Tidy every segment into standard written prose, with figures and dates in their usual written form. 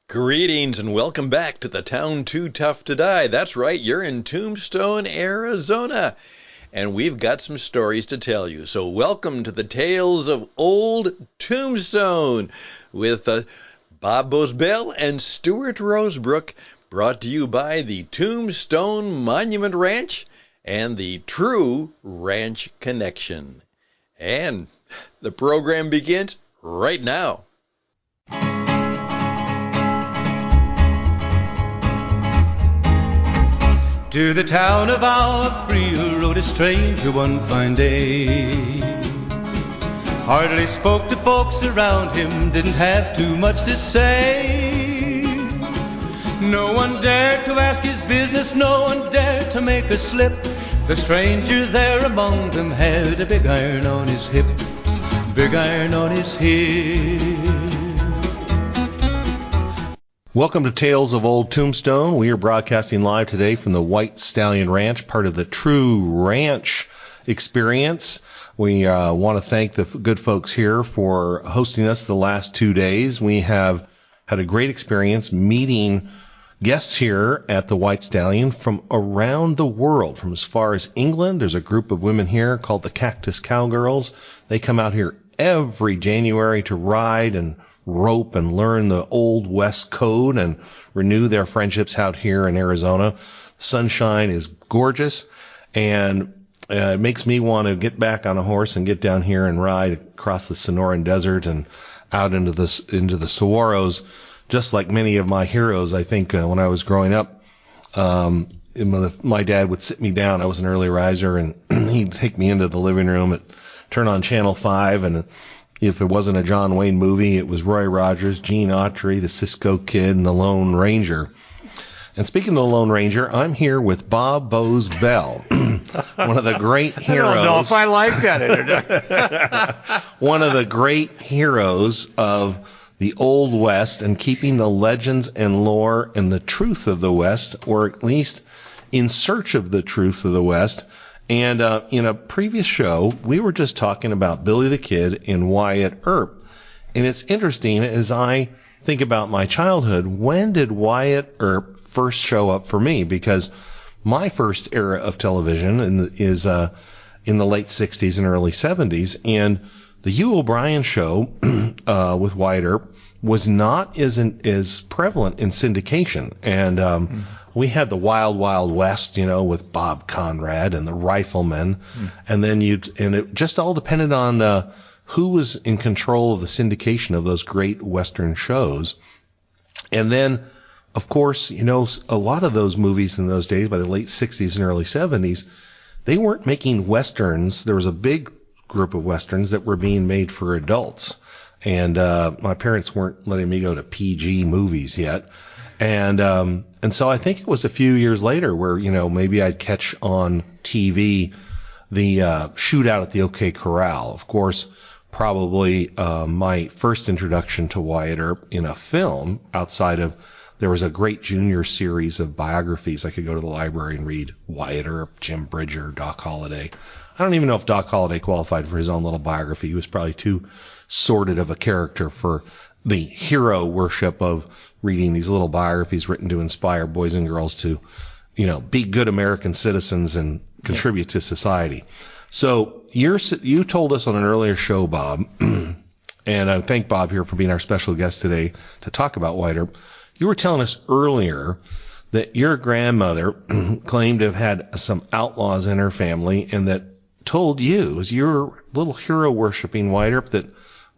Greetings and welcome back to the town too tough to die. That's right, you're in Tombstone, Arizona, and we've got some stories to tell you. So welcome to the Tales of Old Tombstone with Bob Boze and Stuart Rosebrook, brought to you by the Tombstone Monument Ranch and the True Ranch Connection. And the program begins right now. To the town of our free rode a stranger one fine day. Hardly spoke to folks around him, didn't have too much to say. No one dared to ask his business, no one dared to make a slip. The stranger there among them had a big iron on his hip, big iron on his hip. Welcome to Tales of Old Tombstone. We are broadcasting live today from the White Stallion Ranch, part of the True Ranch experience. We want to thank the good folks here for hosting us the last 2 days. We have had a great experience meeting guests here at the White Stallion from around the world, from as far as England. There's a group of women here called the Cactus Cowgirls. They come out here every January to ride and rope and learn the Old West code and renew their friendships out here in Arizona. Sunshine is gorgeous, and it makes me want to get back on a horse and get down here and ride across the Sonoran Desert and out into the saguaros, just like many of my heroes. I think when I was growing up, my dad would sit me down. I was an early riser, and he'd take me into the living room and turn on Channel 5, and if it wasn't a John Wayne movie, it was Roy Rogers, Gene Autry, the Cisco Kid, and the Lone Ranger. And speaking of the Lone Ranger, I'm here with Bob Boze, one of the great heroes. I don't know if I like that introduction. One of the great heroes of the Old West and keeping the legends and lore and the truth of the West, or at least in search of the truth of the West. And in a previous show, we were just talking about Billy the Kid and Wyatt Earp. And it's interesting, as I think about my childhood, when did Wyatt Earp first show up for me? Because my first era of television is in the late 60s and early 70s. And the Hugh O'Brien show with Wyatt Earp was not as prevalent in syndication. And we had the Wild Wild West, with Bob Conrad and the Riflemen, and then it just all depended on who was in control of the syndication of those great Western shows. And then, of course, a lot of those movies in those days, by the late 60s and early 70s, they weren't making Westerns. There was a big group of Westerns that were being made for adults. And my parents weren't letting me go to PG movies yet. And so I think it was a few years later where, maybe I'd catch on TV the shootout at the OK Corral. Of course, probably my first introduction to Wyatt Earp in a film outside of, there was a great junior series of biographies. I could go to the library and read Wyatt Earp, Jim Bridger, Doc Holliday. I don't even know if Doc Holliday qualified for his own little biography. He was probably too sordid of a character for the hero worship of reading these little biographies written to inspire boys and girls to, be good American citizens and contribute to society. So you told us on an earlier show, Bob, and I thank Bob here for being our special guest today to talk about Wyatt Earp. You were telling us earlier that your grandmother claimed to have had some outlaws in her family, and that told you, as your little hero worshiping Wyatt Earp, that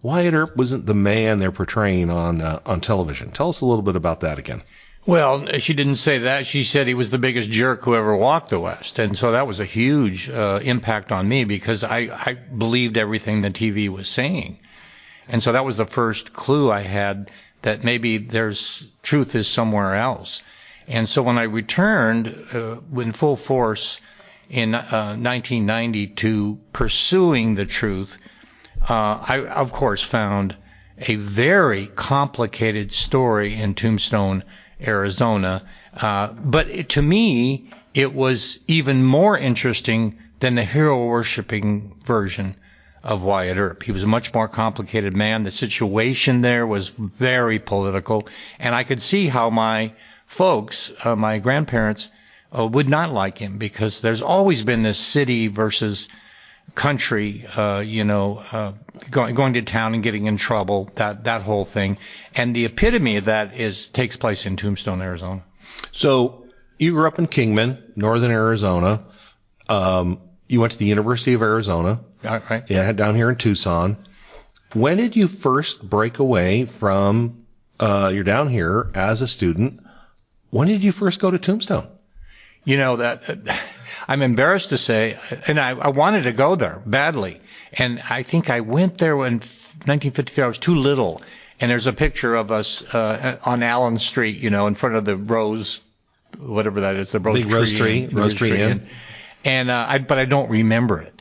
Wyatt Earp wasn't the man they're portraying on television. Tell us a little bit about that again. Well, she didn't say that. She said he was the biggest jerk who ever walked the West. And so that was a huge impact on me, because I believed everything the TV was saying. And so that was the first clue I had that maybe truth is somewhere else. And so when I returned in full force in 1990 to pursuing the truth, I, of course, found a very complicated story in Tombstone, Arizona. But to me, it was even more interesting than the hero-worshipping version of Wyatt Earp. He was a much more complicated man. The situation there was very political, and I could see how my folks, my grandparents, would not like him, because there's always been this city versus country, going to town and getting in trouble, that whole thing. And the epitome of that takes place in Tombstone, Arizona. So you grew up in Kingman, northern Arizona. You went to the University of Arizona. Right. Yeah, down here in Tucson. When did you first break away from, you're down here as a student. When did you first go to Tombstone? That I'm embarrassed to say, and I wanted to go there badly. And I think I went there in 1953. I was too little. And there's a picture of us on Allen Street, in front of the Rose, whatever that is, the Rose Big Tree. Rose Tree Inn. But I don't remember it.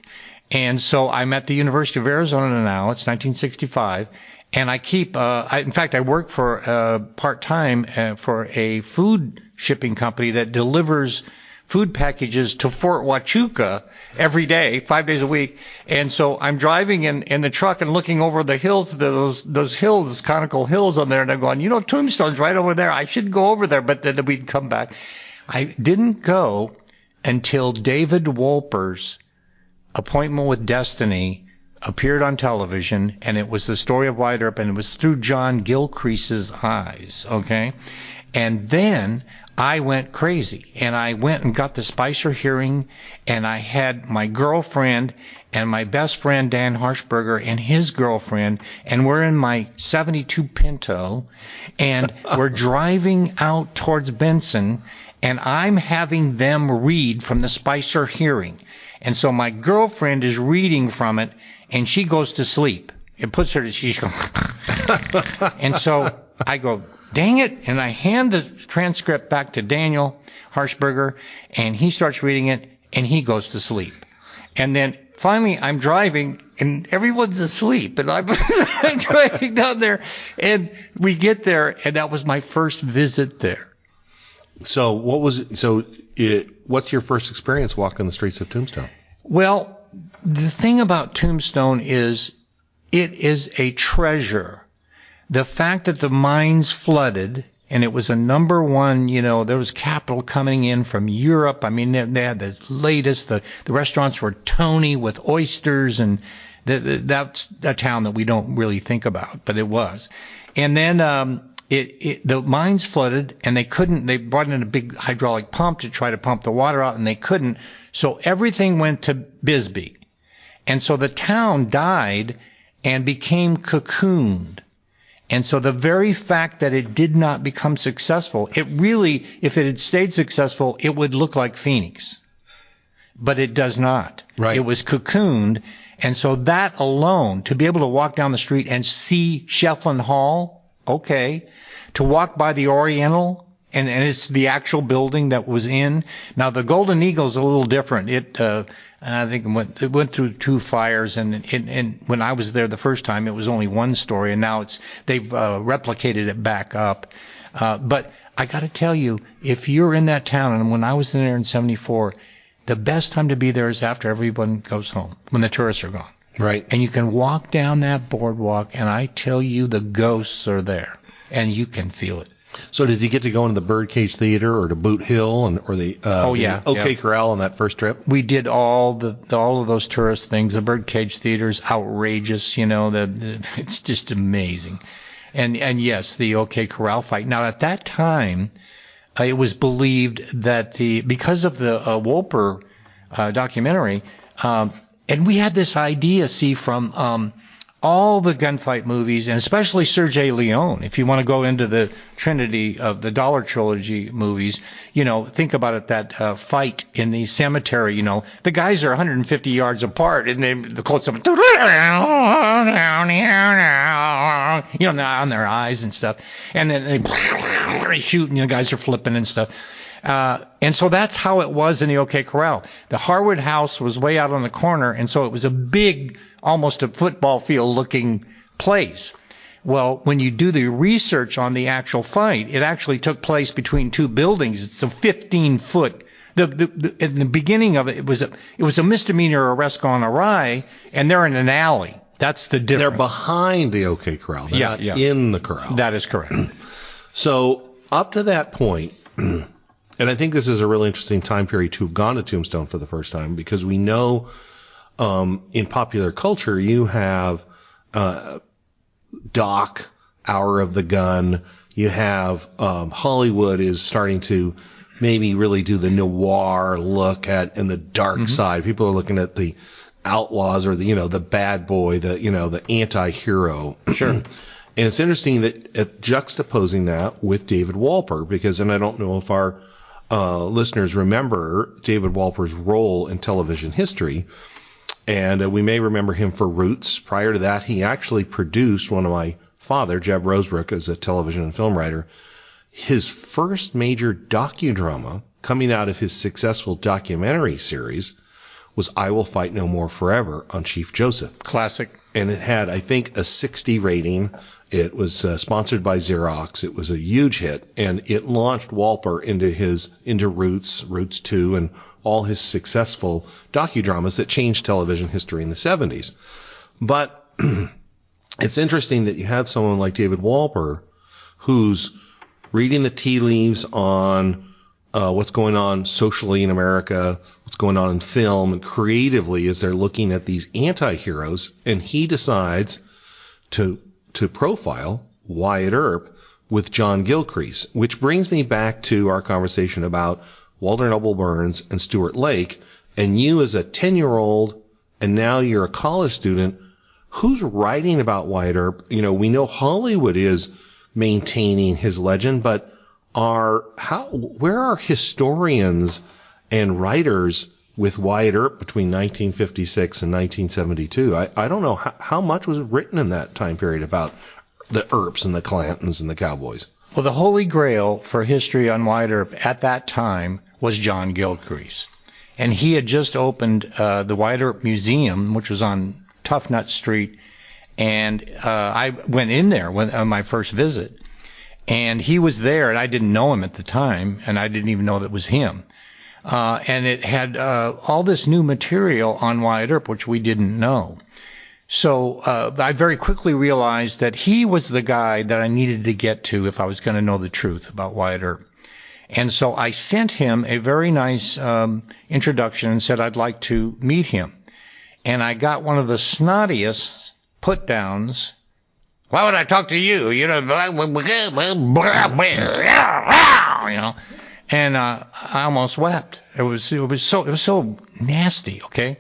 And so I'm at the University of Arizona now. It's 1965. And I keep, in fact, I work for part-time for a food shipping company that delivers food packages to Fort Huachuca every day, 5 days a week. And so I'm driving in the truck and looking over the hills, those hills, those conical hills on there, and I'm going, Tombstone's right over there. I should go over there, but then we'd come back. I didn't go until David Wolper's Appointment with Destiny appeared on television, and it was the story of Wyatt Earp, and it was through John Gilcrease's eyes, okay? And then I went crazy, and I went and got the Spicer hearing, and I had my girlfriend and my best friend Dan Harshberger and his girlfriend, and we're in my 72 Pinto, and we're driving out towards Benson, and I'm having them read from the Spicer hearing. And so my girlfriend is reading from it, and she goes to sleep. It puts her to, she's going, and so I go, dang it, and I hand the transcript back to Daniel Harshberger, and he starts reading it, and he goes to sleep. And then finally I'm driving, and everyone's asleep, and I'm driving down there, and we get there, and that was my first visit there. So what's your first experience walking the streets of Tombstone? Well, the thing about Tombstone is it is a treasure. The fact that the mines flooded, and it was a number one, there was capital coming in from Europe. I mean, they had the latest, the restaurants were Tony with oysters, and that's a town that we don't really think about, but it was. And then the mines flooded, and they brought in a big hydraulic pump to try to pump the water out, and they couldn't. So everything went to Bisbee. And so the town died and became cocooned. And so the very fact that it did not become successful, it really, if it had stayed successful, it would look like Phoenix. But it does not. Right. It was cocooned. And so that alone, to be able to walk down the street and see Shefflin Hall, okay, to walk by the Oriental, and it's the actual building that was in. Now, the Golden Eagle is a little different. I think it went through 2 fires, and when I was there the first time, it was only 1 story, and now they've replicated it back up. But I got to tell you, if you're in that town, and when I was in there in '74, the best time to be there is after everyone goes home, when the tourists are gone. Right. And you can walk down that boardwalk, and I tell you, the ghosts are there, and you can feel it. So did you get to go into the Birdcage Theater or to Boot Hill or the OK Corral on that first trip? We did all of those tourist things. The Birdcage Theater's outrageous, it's just amazing. And yes, the OK Corral fight. Now at that time, it was believed that because of the Wolper documentary, and we had this idea, from all the gunfight movies, and especially Sergei Leone. If you want to go into the trinity of the Dollar Trilogy movies, think about it, that fight in the cemetery, the guys are 150 yards apart, and the close up, on their eyes and stuff, and then they shoot, and the guys are flipping and stuff. And so that's how it was in the OK Corral. The Harwood House was way out on the corner, and so it was a big, almost a football field looking place. Well, when you do the research on the actual fight, it actually took place between 2 buildings. It's a 15-foot in the beginning of it, it was a misdemeanor arrest gone awry, and they're in an alley. That's the difference. They're behind the OK Corral. They're not in the corral. That is correct. So up to that point, and I think this is a really interesting time period to have gone to Tombstone for the first time, because we know in popular culture you have Doc, Hour of the Gun. You have Hollywood is starting to maybe really do the noir look at and the dark side. People are looking at the outlaws or the bad boy, the anti-hero. Sure. And it's interesting that juxtaposing that with David Walper, because, and I don't know if our listeners remember David Walper's role in television history, and we may remember him for Roots. Prior to that, he actually produced one of my father, Jeb Rosebrook, as a television and film writer, his first major docudrama coming out of his successful documentary series was I Will Fight No More Forever on Chief Joseph. Classic. And it had, I think, a 60 rating. It was sponsored by Xerox. It was a huge hit, and it launched Walper into Roots, Roots 2, and all his successful docudramas that changed television history in the 70s. But it's interesting that you had someone like David Walper who's reading the tea leaves on what's going on socially in America, what's going on in film, and creatively as they're looking at these anti-heroes, and he decides to profile Wyatt Earp with John Gilcrease, which brings me back to our conversation about Walter Noble Burns and Stuart Lake, and you as a 10-year-old, and now you're a college student, who's writing about Wyatt Earp? We know Hollywood is maintaining his legend, but where are historians and writers with Wyatt Earp between 1956 and 1972? I don't know how much was written in that time period about the Earps and the Clantons and the Cowboys. Well, the holy grail for history on Wyatt Earp at that time was John Gilcrease. And he had just opened the Wyatt Earp Museum, which was on Tough Nut Street. And I went in there on my first visit. And he was there, and I didn't know him at the time, and I didn't even know that it was him. And it had all this new material on Wyatt Earp, which we didn't know. So I very quickly realized that he was the guy that I needed to get to if I was going to know the truth about Wyatt Earp. And so I sent him a very nice introduction and said I'd like to meet him. And I got one of the snottiest put-downs. Why would I talk to you? And I almost wept. It was so nasty. Okay,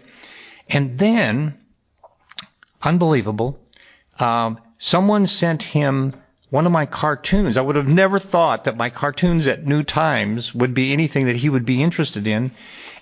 and then, unbelievable, someone sent him one of my cartoons. I would have never thought that my cartoons at New Times would be anything that he would be interested in,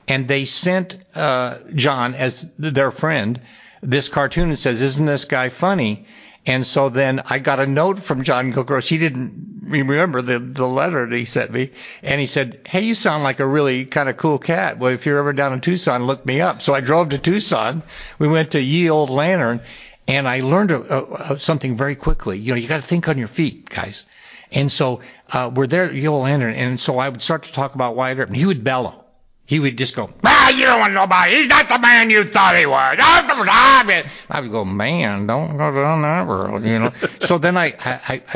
and they sent John, as their friend, this cartoon that says, "Isn't this guy funny?" And so then I got a note from John Gilcrease. He didn't remember the letter that he sent me. And he said, "Hey, you sound like a really kind of cool cat. Well, if you're ever down in Tucson, look me up." So I drove to Tucson. We went to Ye Old Lantern. And I learned something very quickly. You got to think on your feet, guys. And so we're there at Ye Old Lantern. And so I would start to talk about Wyatt Earp. And he would bellow. He would just go, "You don't want to know about it. He's not the man you thought he was." I would go, "Man, don't go down that road," So then I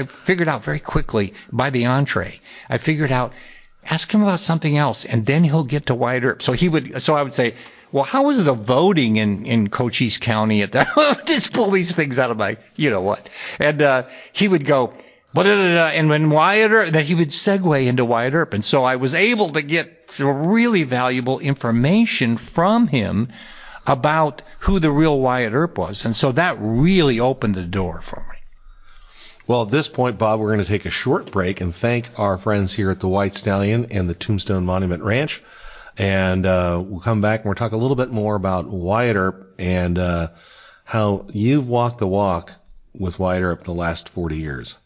figured out very quickly by the entree. I figured out, ask him about something else, and then he'll get to Wyatt Earp. So I would say, "Well, how was the voting in Cochise County at that?" Just pull these things out of my, what. And he would go, and when Wyatt Earp, then he would segue into Wyatt Earp. And so I was able to get some really valuable information from him about who the real Wyatt Earp was. And so that really opened the door for me. Well, at this point, Bob, we're going to take a short break and thank our friends here at the White Stallion and the Tombstone Monument Ranch. And we'll come back and we'll talk a little bit more about Wyatt Earp and how you've walked the walk with Wyatt Earp the last 40 years.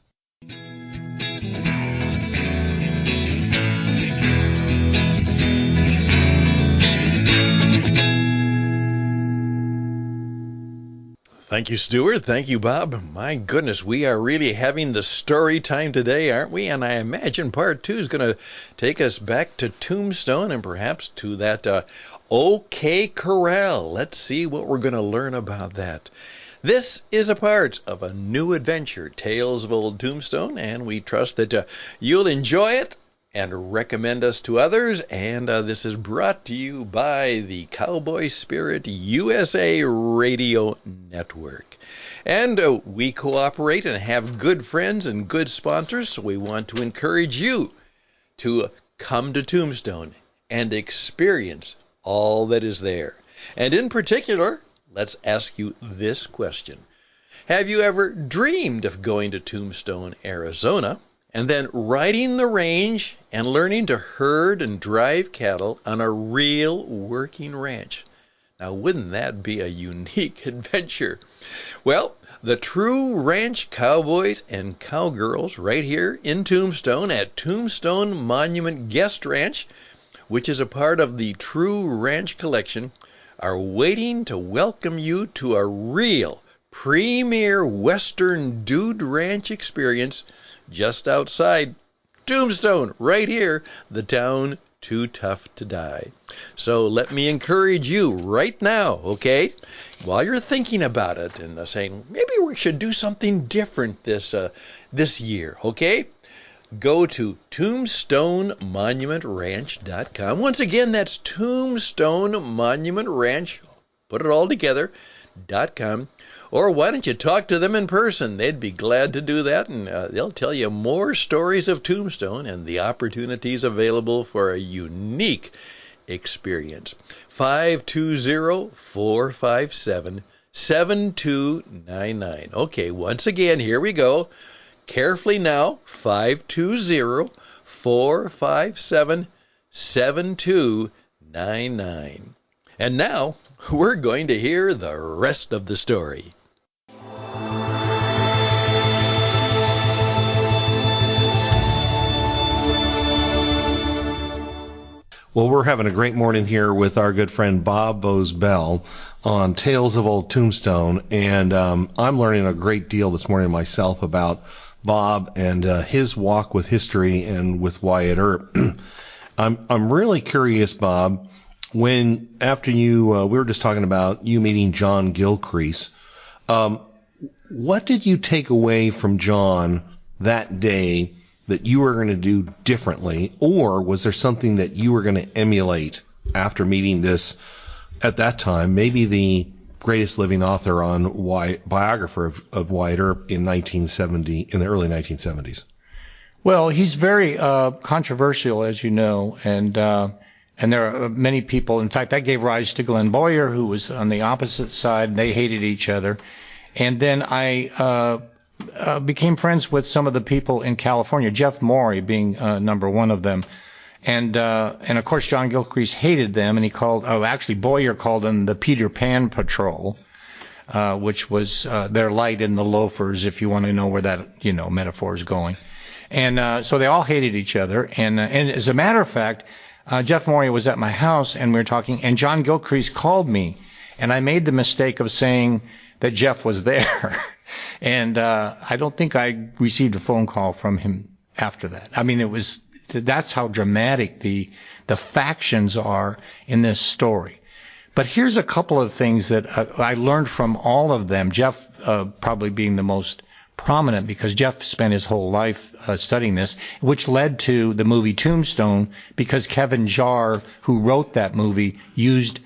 Thank you, Stuart. Thank you, Bob. My goodness, we are really having the story time today, aren't we? And I imagine part 2 is going to take us back to Tombstone and perhaps to that OK Corral. Let's see what we're going to learn about that. This is a part of a new adventure, Tales of Old Tombstone, and we trust that you'll enjoy it and recommend us to others. And this is brought to you by the Cowboy Spirit USA Radio Network. And we cooperate and have good friends and good sponsors, so we want to encourage you to come to Tombstone and experience all that is there. And in particular, let's ask you this question. Have you ever dreamed of going to Tombstone, Arizona, and then riding the range and learning to herd and drive cattle on a real working ranch? Now, wouldn't that be a unique adventure? Well, the true ranch cowboys and cowgirls right here in Tombstone at Tombstone Monument Guest Ranch, which is a part of the True Ranch Collection, are waiting to welcome you to a real premier Western dude ranch experience just outside Tombstone, right here, the town too tough to die. So let me encourage you right now, okay, while you're thinking about it and saying, maybe we should do something different this year, okay? Go to tombstonemonumentranch.com. Once again, that's Tombstone Monument Ranch, put it all together, .com. Or why don't you talk to them in person? They'd be glad to do that, and they'll tell you more stories of Tombstone and the opportunities available for a unique experience. 520-457-7299. Okay, once again, here we go. Carefully now, 520-457-7299. And now, we're going to hear the rest of the story. Well, we're having a great morning here with our good friend Bob Boze Bell on Tales of Old Tombstone, and I'm learning a great deal this morning myself about Bob and his walk with history and with Wyatt Earp. I'm really curious, Bob, when after you we were just talking about you meeting John Gilcrease, what did you take away from John that day that you were going to do differently, or was there something that you were going to emulate after meeting this, at that time, maybe the greatest living author on biographer of Wyatt Earp in the early 1970s? Well, he's very controversial, as you know, and there are many people. In fact, that gave rise to Glenn Boyer, who was on the opposite side. They hated each other. And then I became friends with some of the people in California, Jeff Morey being number one of them. And of course, John Gilcrease hated them, and Boyer called them the Peter Pan Patrol, which was their light in the loafers, if you want to know where that, metaphor is going. And so they all hated each other. And as a matter of fact, Jeff Morey was at my house, and we were talking, and John Gilcrease called me, and I made the mistake of saying that Jeff was there. And I don't think I received a phone call from him after that. I mean, that's how dramatic the factions are in this story. But here's a couple of things that I learned from all of them, Jeff probably being the most prominent, because Jeff spent his whole life studying this, which led to the movie Tombstone, because Kevin Jarre, who wrote that movie, used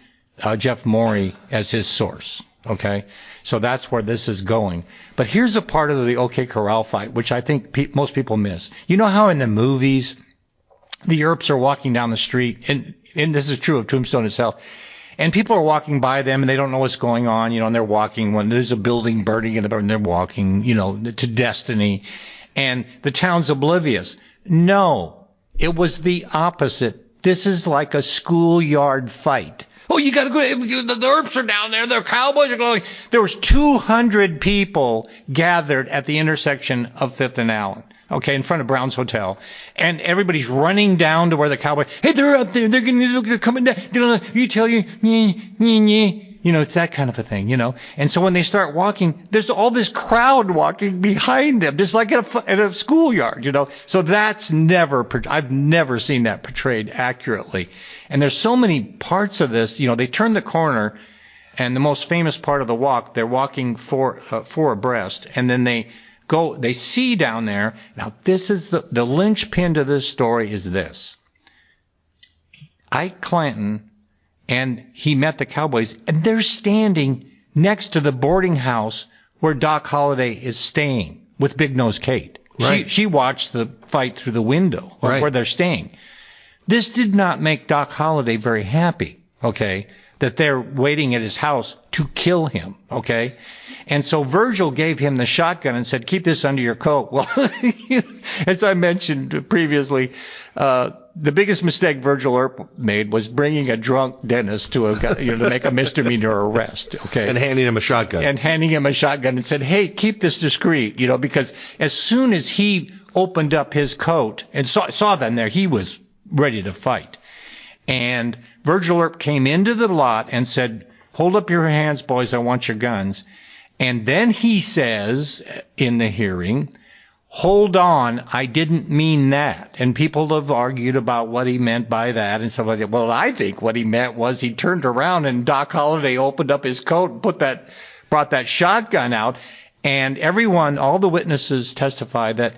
Jeff Morey as his source. Okay, so that's where this is going. But here's a part of the OK Corral fight, which I think most people miss. You know how in the movies, the Earps are walking down the street, and this is true of Tombstone itself, and people are walking by them, and they don't know what's going on, and they're walking when there's a building burning, and they're walking, to destiny, and the town's oblivious. No, it was the opposite. This is like a schoolyard fight. Oh, you got to go. The Earps are down there. The cowboys are going. There was 200 people gathered at the intersection of Fifth and Allen. Okay, in front of Brown's Hotel, and everybody's running down to where the cowboy. Hey, they're up there. They're coming down. You tell you, It's that kind of a thing, And so when they start walking, there's all this crowd walking behind them, just like at a schoolyard, So that's I've never seen that portrayed accurately. And there's so many parts of this, they turn the corner, and the most famous part of the walk, they're walking four abreast, and then they see down there. Now, this is the linchpin to this story is this. Ike Clanton, and he met the cowboys, and they're standing next to the boarding house where Doc Holliday is staying with Big Nose Kate. Right. She watched the fight through the window where they're staying. This did not make Doc Holliday very happy, okay, that they're waiting at his house to kill him, okay? And so Virgil gave him the shotgun and said, keep this under your coat. Well, as I mentioned previously, the biggest mistake Virgil Earp made was bringing a drunk dentist to make a misdemeanor arrest, okay? And handing him a shotgun. And said, hey, keep this discreet, because as soon as he opened up his coat and saw them there, he was ready to fight. And Virgil Earp came into the lot and said, hold up your hands, boys, I want your guns. And then he says in the hearing, hold on, I didn't mean that. And people have argued about what he meant by that and stuff like that. Well, I think what he meant was he turned around and Doc Holliday opened up his coat and brought that shotgun out. And all the witnesses testified that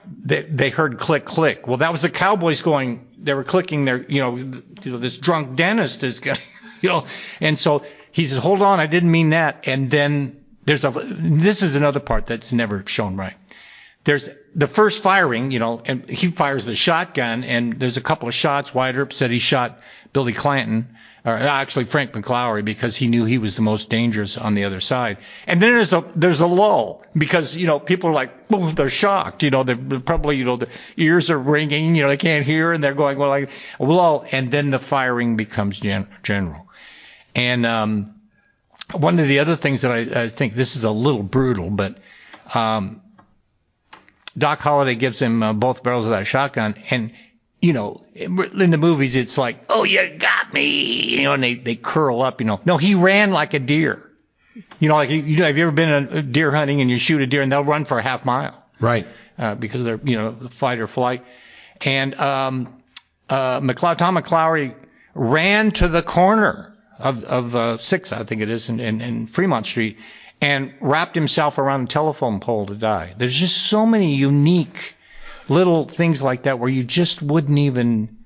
they heard click, click. Well, that was the cowboys they were clicking their, this drunk dentist is going, And so he says, hold on, I didn't mean that. And then this is another part that's never shown right. There's the first firing, and he fires the shotgun, and there's a couple of shots. Wyatt Earp said he shot Billy Clanton, or actually Frank McLaury, because he knew he was the most dangerous on the other side. And then there's a lull, because, people are like, oh, they're shocked. They're probably, the ears are ringing, they can't hear, and they're going, well, like, a lull. And then the firing becomes general. And one of the other things that I think, this is a little brutal, but Doc Holliday gives him both barrels of that shotgun, and in the movies it's like, oh, you got me, and they curl up, No, he ran like a deer. Like have you ever been deer hunting and you shoot a deer and they'll run for a half mile, right? Because they're fight or flight. And Tom McLaury ran to the corner of 6th, I think it is, in Fremont Street, and wrapped himself around a telephone pole to die. There's just so many unique little things like that where you just wouldn't even,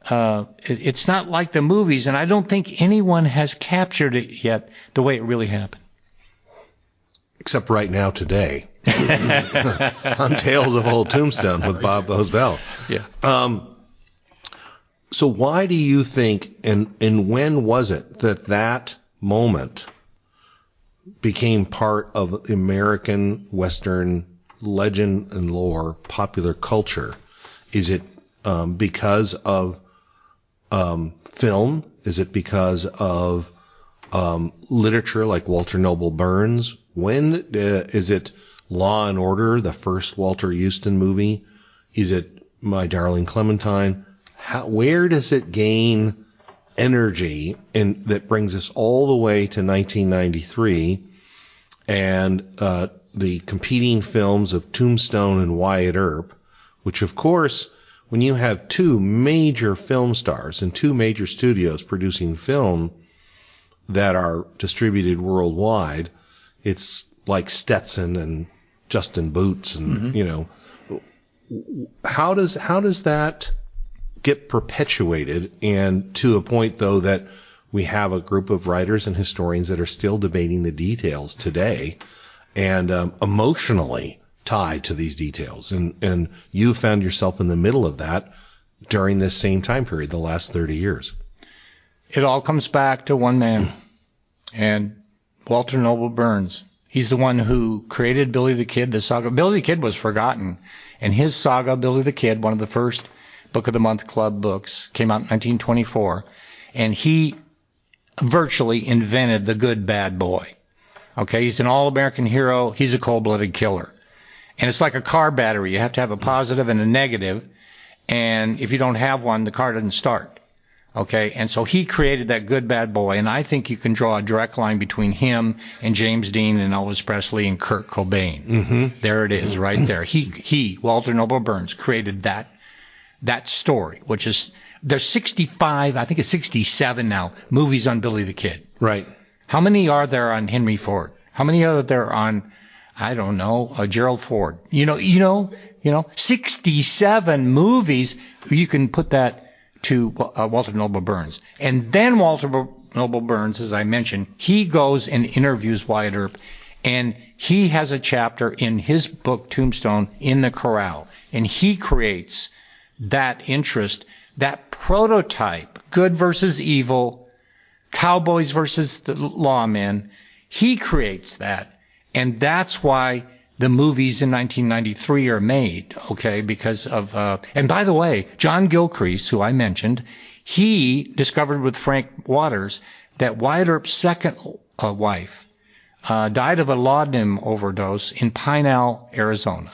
it's not like the movies, and I don't think anyone has captured it yet the way it really happened. Except right now today on Tales of Old Tombstone with Bob Bozbell. Yeah. So why do you think, and when was it that moment became part of American Western legend and lore, popular culture? Is it because of film? Is it because of literature like Walter Noble Burns? When is it Law and Order, the first Walter Huston movie? Is it My Darling Clementine? Where does it gain energy that brings us all the way to 1993 and the competing films of Tombstone and Wyatt Earp, which of course, when you have two major film stars and two major studios producing film that are distributed worldwide, it's like Stetson and Justin Boots and, how does that get perpetuated, and to a point though that we have a group of writers and historians that are still debating the details today and emotionally tied to these details, and you found yourself in the middle of that during this same time period, the last 30 years. It all comes back to one man, and Walter Noble Burns. He's the one who created Billy the Kid, the saga. Billy the Kid was forgotten, and his saga, Billy the Kid, one of the first Book of the Month Club books, came out in 1924, and he virtually invented the good bad boy. Okay, he's an all-American hero. He's a cold-blooded killer. And it's like a car battery. You have to have a positive and a negative, and if you don't have one, the car doesn't start. Okay, and so he created that good bad boy, and I think you can draw a direct line between him and James Dean and Elvis Presley and Kurt Cobain. Mm-hmm. There it is, right there. He, Walter Noble Burns, created that story, which is there's 65, I think it's 67 now, movies on Billy the Kid. Right. How many are there on Henry Ford? How many are there on, I don't know, Gerald Ford? 67 movies. You can put that to Walter Noble Burns. And then Walter Noble Burns, as I mentioned, he goes and interviews Wyatt Earp, and he has a chapter in his book Tombstone in the Corral, and he creates that interest, that prototype, good versus evil, cowboys versus the lawmen. He creates that, and that's why the movies in 1993 are made, okay, because of, and by the way, John Gilcrease, who I mentioned, he discovered with Frank Waters that Wyatt Earp's second wife died of a laudanum overdose in Pinal, Arizona.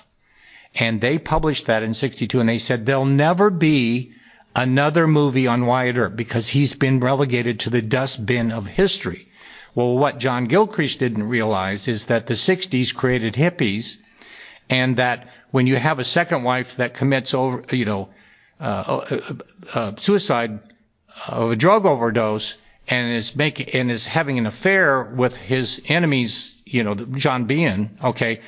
And they published that in 62, and they said there'll never be another movie on Wyatt Earp because he's been relegated to the dustbin of history. Well, what John Gilcrease didn't realize is that the 60s created hippies, and that when you have a second wife that commits suicide of a drug overdose and is having an affair with his enemies, John Behan, okay,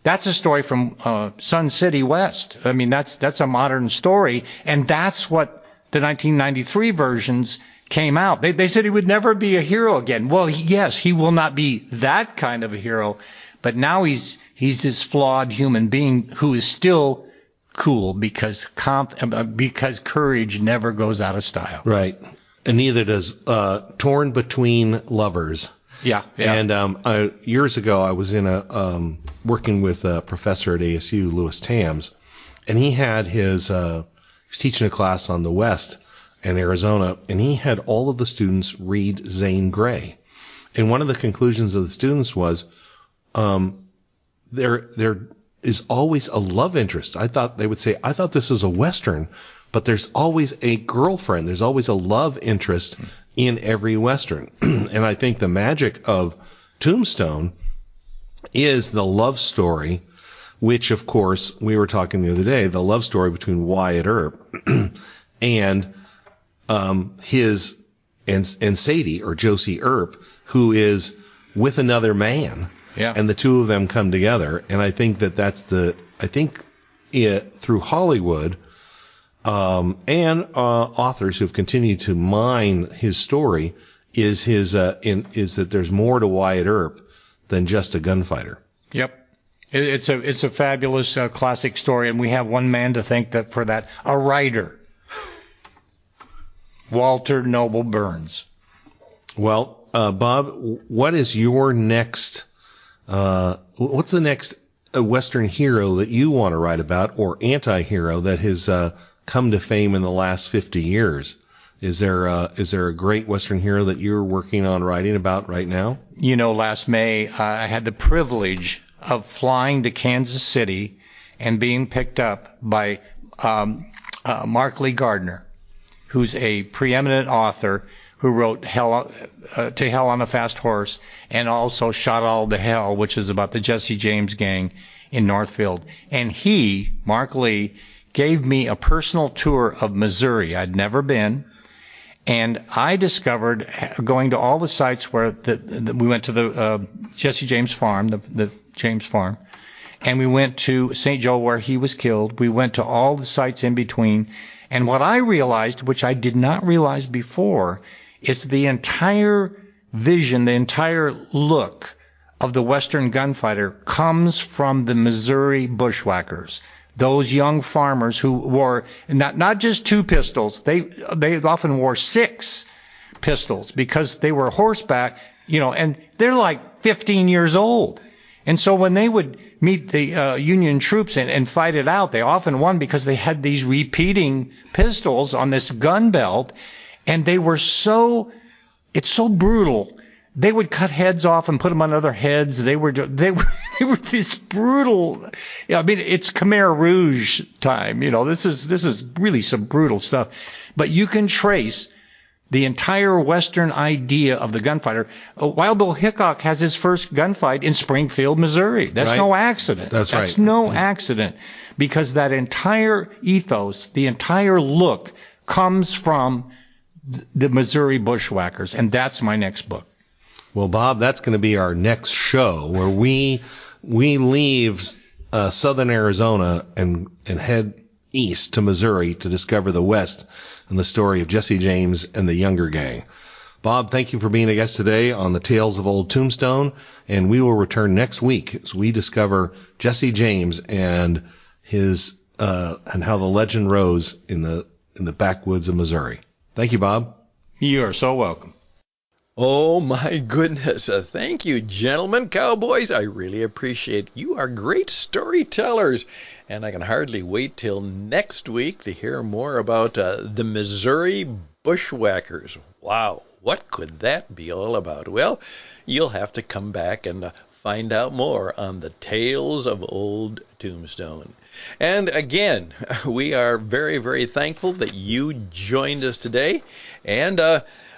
that's a story from Sun City West. I mean, that's a modern story, and that's what the 1993 versions came out. They said he would never be a hero again. Well, yes, he will not be that kind of a hero, but now he's this flawed human being who is still cool because courage never goes out of style. Right. And neither does Torn Between Lovers. Yeah. And years ago, I was in working with a professor at ASU, Louis Tams, and he had he was teaching a class on the West in Arizona, and he had all of the students read Zane Grey. And one of the conclusions of the students was, there is always a love interest. I thought this is a Western, but there's always a girlfriend. There's always a love interest in every Western. And I think the magic of Tombstone is the love story, which, of course, we were talking the other day, the love story between Wyatt Earp and his and Sadie, or Josie Earp, who is with another man. Yeah. And the two of them come together. And I think through Hollywood and authors who have continued to mine his story is that there's more to Wyatt Earp than just a gunfighter. Yep. It's a fabulous classic story, and we have one man to thank for that, a writer. Walter Noble Burns. Well, Bob, what is your next? What's the next Western hero that you want to write about, or anti-hero that has come to fame in the last 50 years? Is there a great Western hero that you're working on writing about right now? Last May I had the privilege of flying to Kansas City and being picked up by Mark Lee Gardner, who's a preeminent author who wrote To Hell on a Fast Horse, and also Shot All to Hell, which is about the Jesse James gang in Northfield. And he, Mark Lee, gave me a personal tour of Missouri. I'd never been. And I discovered, going to all the sites where we went to the Jesse James farm, the James farm, and we went to St. Joe where he was killed. We went to all the sites in between. And what I realized, which I did not realize before, is the entire vision, the entire look of the Western gunfighter comes from the Missouri bushwhackers. Those young farmers who wore not just 2 pistols, they often wore 6 pistols because they were horseback, and they're like 15 years old. And so when they would meet the Union troops and fight it out, they often won because they had these repeating pistols on this gun belt, and it's so brutal. They would cut heads off and put them on other heads. They were this brutal. I mean, it's Khmer Rouge time. This is really some brutal stuff. But you can trace the entire Western idea of the gunfighter. Wild Bill Hickok has his first gunfight in Springfield, Missouri. That's right. no accident. That's right. No accident, because that entire ethos, the entire look, comes from the Missouri bushwhackers, and that's my next book. Well, Bob, that's going to be our next show, where we leave southern Arizona and head east to Missouri to discover the West and the story of Jesse James and the Younger Gang. Bob, thank you for being a guest today on the Tales of Old Tombstone, and we will return next week as we discover Jesse James and his and how the legend rose in the backwoods of Missouri. Thank you, Bob. You are so welcome. Oh, my goodness. Thank you, gentlemen, cowboys. I really appreciate it. You are great storytellers. And I can hardly wait till next week to hear more about the Missouri bushwhackers. Wow, what could that be all about? Well, you'll have to come back and find out more on the Tales of Old Tombstone. And again, we are very, very thankful that you joined us today. And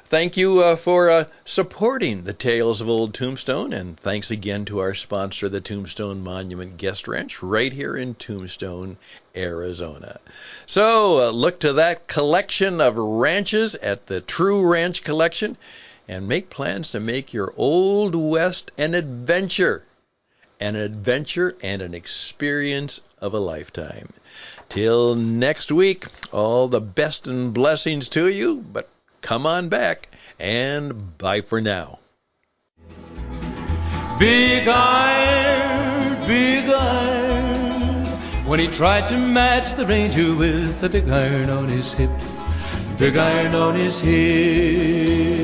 thank you for supporting the Tales of Old Tombstone, and thanks again to our sponsor, the Tombstone Monument Guest Ranch, right here in Tombstone, Arizona. So look to that collection of ranches at the True Ranch Collection, and make plans to make your Old West an adventure and an experience of a lifetime. Till next week, all the best and blessings to you, but come on back, and bye for now. Big iron, when he tried to match the ranger with a big iron on his hip, big iron on his hip.